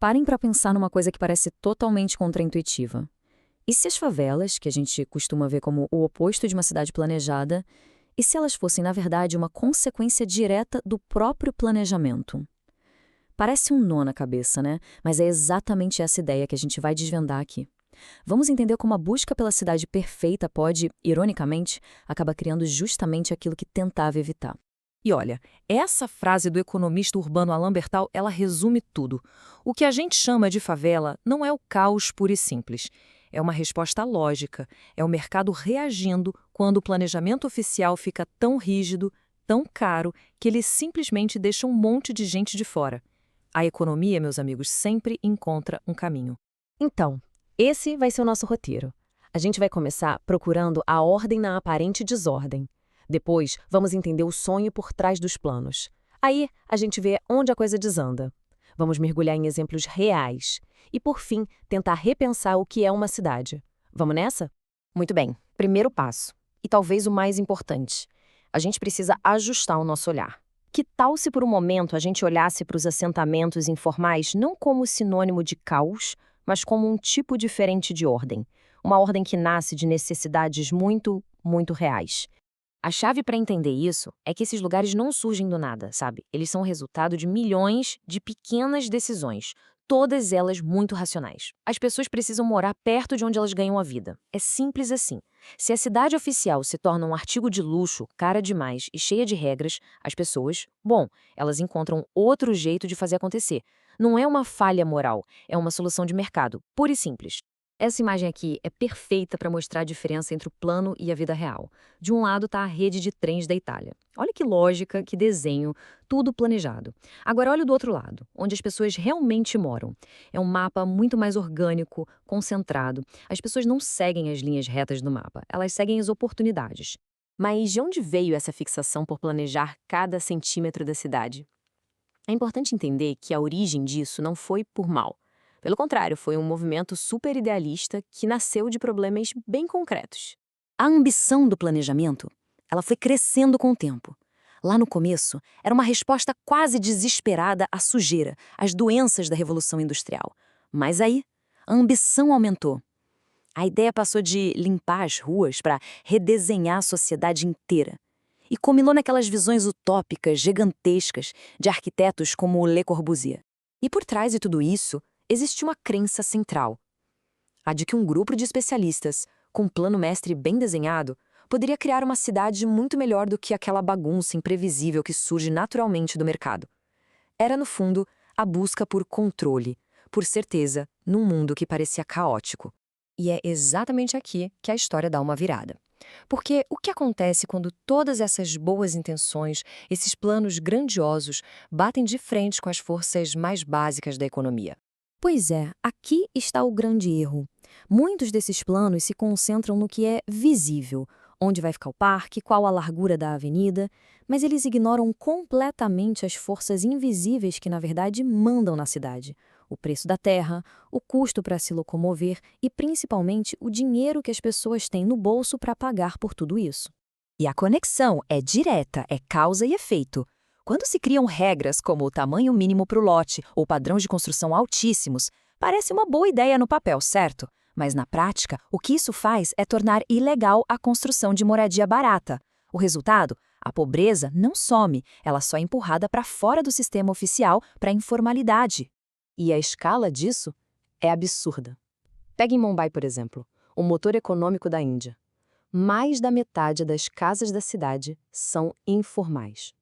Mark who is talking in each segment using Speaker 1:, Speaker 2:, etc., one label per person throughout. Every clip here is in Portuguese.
Speaker 1: Parem para pensar numa coisa que parece totalmente contraintuitiva. E se as favelas, que a gente costuma ver como o oposto de uma cidade planejada, e se elas fossem, na verdade, uma consequência direta do próprio planejamento? Parece um nó na cabeça, né? Mas é exatamente essa ideia que a gente vai desvendar aqui. Vamos entender como a busca pela cidade perfeita pode, ironicamente, acabar criando justamente aquilo que tentava evitar.
Speaker 2: E olha, essa frase do economista urbano Alain Bertal, ela resume tudo. O que a gente chama de favela não é o caos puro e simples. É uma resposta lógica, é o mercado reagindo quando o planejamento oficial fica tão rígido, tão caro, que ele simplesmente deixa um monte de gente de fora. A economia, meus amigos, sempre encontra um caminho.
Speaker 3: Então, esse vai ser o nosso roteiro. A gente vai começar procurando a ordem na aparente desordem. Depois, vamos entender o sonho por trás dos planos. Aí, a gente vê onde a coisa desanda. Vamos mergulhar em exemplos reais. E, por fim, tentar repensar o que é uma cidade. Vamos nessa?
Speaker 4: Muito bem. Primeiro passo, e talvez o mais importante, a gente precisa ajustar o nosso olhar. Que tal se por um momento a gente olhasse para os assentamentos informais não como sinônimo de caos, mas como um tipo diferente de ordem? Uma ordem que nasce de necessidades muito, muito reais. A chave para entender isso é que esses lugares não surgem do nada, sabe? Eles são o resultado de milhões de pequenas decisões, todas elas muito racionais. As pessoas precisam morar perto de onde elas ganham a vida. É simples assim. Se a cidade oficial se torna um artigo de luxo, cara demais e cheia de regras, as pessoas, elas encontram outro jeito de fazer acontecer. Não é uma falha moral, é uma solução de mercado, pura e simples.
Speaker 1: Essa imagem aqui é perfeita para mostrar a diferença entre o plano e a vida real. De um lado está a rede de trens da Itália. Olha que lógica, que desenho, tudo planejado. Agora olha do outro lado, onde as pessoas realmente moram. É um mapa muito mais orgânico, concentrado. As pessoas não seguem as linhas retas do mapa, elas seguem as oportunidades.
Speaker 3: Mas de onde veio essa fixação por planejar cada centímetro da cidade? É importante entender que a origem disso não foi por mal. Pelo contrário, foi um movimento super idealista que nasceu de problemas bem concretos.
Speaker 1: A ambição do planejamento, ela foi crescendo com o tempo. Lá no começo, era uma resposta quase desesperada à sujeira, às doenças da Revolução Industrial. Mas aí, a ambição aumentou. A ideia passou de limpar as ruas para redesenhar a sociedade inteira. E culminou naquelas visões utópicas, gigantescas, de arquitetos como Le Corbusier. E por trás de tudo isso, existe uma crença central. A de que um grupo de especialistas, com um plano mestre bem desenhado, poderia criar uma cidade muito melhor do que aquela bagunça imprevisível que surge naturalmente do mercado. Era, no fundo, a busca por controle, por certeza, num mundo que parecia caótico. E é exatamente aqui que a história dá uma virada. Porque o que acontece quando todas essas boas intenções, esses planos grandiosos, batem de frente com as forças mais básicas da economia? Pois é, aqui está o grande erro. Muitos desses planos se concentram no que é visível, onde vai ficar o parque, qual a largura da avenida, mas eles ignoram completamente as forças invisíveis que, na verdade, mandam na cidade. O preço da terra, o custo para se locomover e, principalmente, o dinheiro que as pessoas têm no bolso para pagar por tudo isso. E a conexão é direta, é causa e efeito. Quando se criam regras como o tamanho mínimo para o lote ou padrões de construção altíssimos, parece uma boa ideia no papel, certo? Mas na prática, o que isso faz é tornar ilegal a construção de moradia barata. O resultado? A pobreza não some, ela só é empurrada para fora do sistema oficial para a informalidade. E a escala disso é absurda. Pegue em Mumbai, por exemplo, o motor econômico da Índia. Mais da metade das casas da cidade são informais.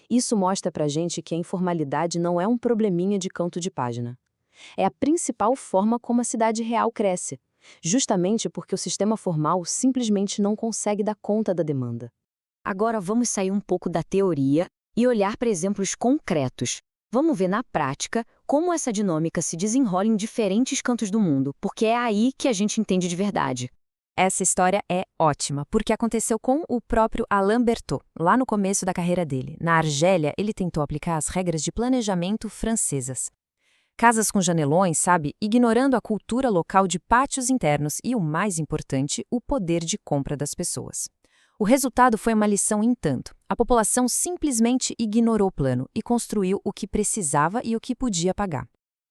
Speaker 1: Isso mostra pra gente que a informalidade não é um probleminha de canto de página. É a principal forma como a cidade real cresce, justamente porque o sistema formal simplesmente não consegue dar conta da demanda. Agora vamos sair um pouco da teoria e olhar para exemplos concretos. Vamos ver na prática como essa dinâmica se desenrola em diferentes cantos do mundo, porque é aí que a gente entende de verdade. Essa história é ótima, porque aconteceu com o próprio Alain Berthaud, lá no começo da carreira dele. Na Argélia, ele tentou aplicar as regras de planejamento francesas. Casas com janelões, sabe, ignorando a cultura local de pátios internos e, o mais importante, o poder de compra das pessoas. O resultado foi uma lição em tanto. A população simplesmente ignorou o plano e construiu o que precisava e o que podia pagar.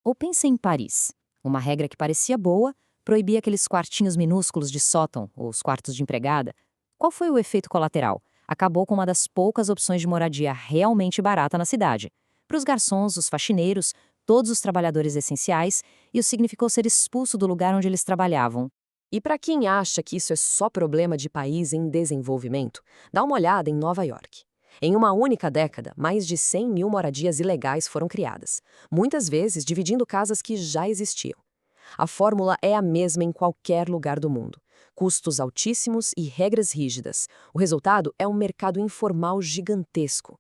Speaker 1: Ou pense em Paris. Uma regra que parecia boa proibia aqueles quartinhos minúsculos de sótão, ou os quartos de empregada. Qual foi o efeito colateral? Acabou com uma das poucas opções de moradia realmente barata na cidade. Para os garçons, os faxineiros, todos os trabalhadores essenciais, isso significou ser expulso do lugar onde eles trabalhavam.
Speaker 3: E para quem acha que isso é só problema de país em desenvolvimento, dá uma olhada em Nova York. Em uma única década, mais de 100 mil moradias ilegais foram criadas, muitas vezes dividindo casas que já existiam. A fórmula é a mesma em qualquer lugar do mundo. Custos altíssimos e regras rígidas. O resultado é um mercado informal gigantesco.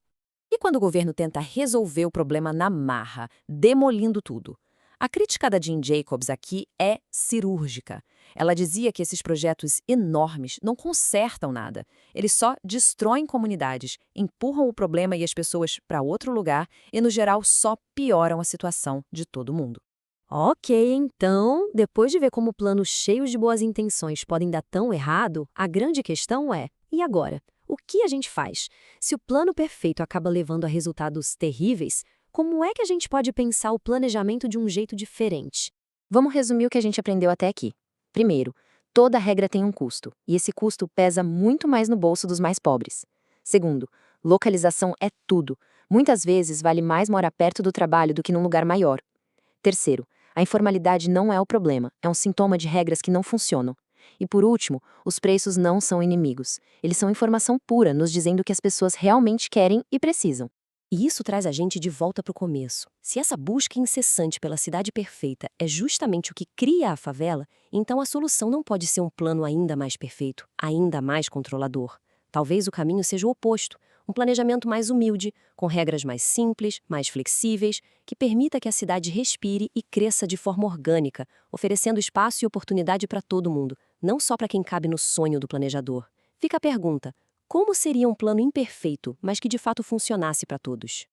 Speaker 1: E quando o governo tenta resolver o problema na marra, demolindo tudo? A crítica da Jean Jacobs aqui é cirúrgica. Ela dizia que esses projetos enormes não consertam nada. Eles só destroem comunidades, empurram o problema e as pessoas para outro lugar e, no geral, só pioram a situação de todo mundo.
Speaker 4: Ok, então, depois de ver como planos cheios de boas intenções podem dar tão errado, a grande questão é: e agora? O que a gente faz? Se o plano perfeito acaba levando a resultados terríveis, como é que a gente pode pensar o planejamento de um jeito diferente?
Speaker 1: Vamos resumir o que a gente aprendeu até aqui. Primeiro, toda regra tem um custo, e esse custo pesa muito mais no bolso dos mais pobres. Segundo, localização é tudo. Muitas vezes vale mais morar perto do trabalho do que num lugar maior. Terceiro, a informalidade não é o problema, é um sintoma de regras que não funcionam. E por último, os preços não são inimigos. Eles são informação pura, nos dizendo o que as pessoas realmente querem e precisam.
Speaker 4: E isso traz a gente de volta para o começo. Se essa busca incessante pela cidade perfeita é justamente o que cria a favela, então a solução não pode ser um plano ainda mais perfeito, ainda mais controlador. Talvez o caminho seja o oposto, um planejamento mais humilde, com regras mais simples, mais flexíveis, que permita que a cidade respire e cresça de forma orgânica, oferecendo espaço e oportunidade para todo mundo, não só para quem cabe no sonho do planejador. Fica a pergunta: como seria um plano imperfeito, mas que de fato funcionasse para todos?